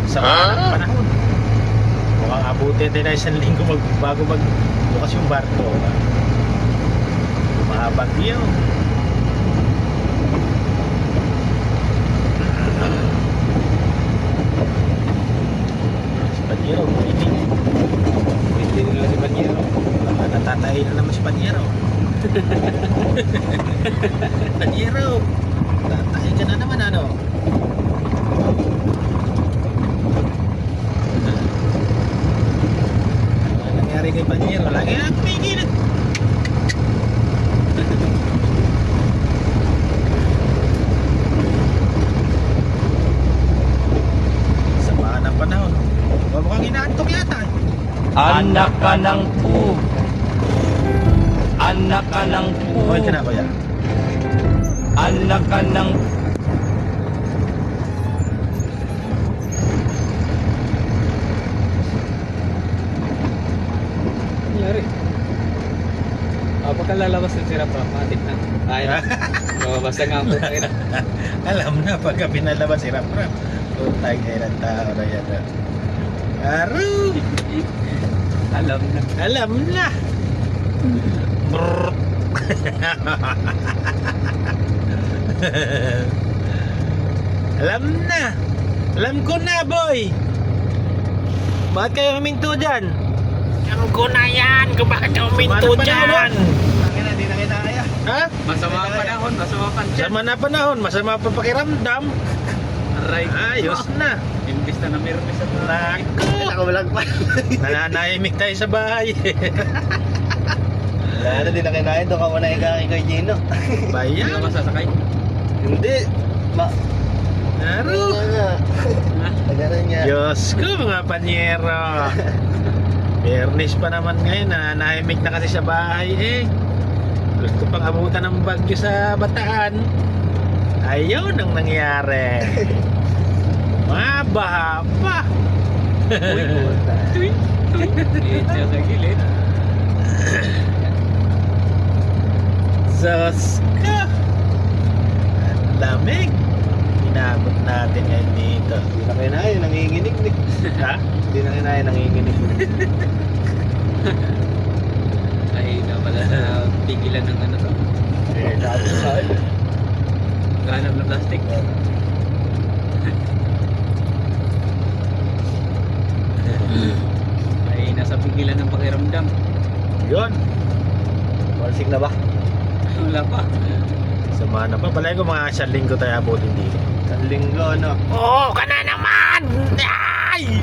sa panahon. Mukhang abutin tayo na isang linggo bago magbukas yung barko. Mahapagyo. Si Panyero, waiting lang si Panyero. Natatay na naman si Panyero. Panyero, tatay ka na naman ano. Ano nangyari kay Panyero? Lagi na pigil. Sama ng panahon. Mukhang inaantok yata. Anak ka ng pu. Anak ka ng pu. Okay ka na kuya? Anak ka ng Nangyari. Pagka lalabas ng sirap pa, matik na. Ayaw. Lumabas na nga ako. Alam na pagka pinalabas si Rap-Rap. Utay kayo ng tao na yan. Aru! Alam na. Alam na! Brrr. Alam na! Alam ko na, boy! Bakit kayo huminto dyan? Alam ko na yan kung bakit ka uminto dyan. Tangina, di na kinaya. Ha? Masama ang panahon, masama ang pansyan. Masama na panahon, masama pa pakiramdam. Aray. Ayos na. Imbis na namirmis at Naku! nakawalag pa. Nananahimik tayo sa bahay. Wala na, di na kinain. Doon ka muna ikakay kay Gino. Hindi ka Bayan. masasakay. Hindi. Naru! nga. Tagaran niya. Diyos ko mga panyero. Fairness pa naman ngayon. Nananahimik na kasi sa bahay eh. Gusto pang abutan ng bagyo sa Bataan. Ayaw nang nangyari. Mabaha pa. Uy, puta. Tuwing. Tuwing. Siya sa gilid. Sus ka. Ang lamig. Inabot natin ngayon dito. Di na kinain, nanginginig. Ha? Di na kinain, nanginginig. Ay, na pala na pigilan ng ano to. Eh, tapos sa Ganap na plastic. Ay, nasa pigilan ng pakiramdam. Yun. Marsik na ba? Wala pa. Sama na pa. Palagi ko mga isang linggo tayo abutin dito. Sa linggo, ano? Oo, ka na naman! Ay!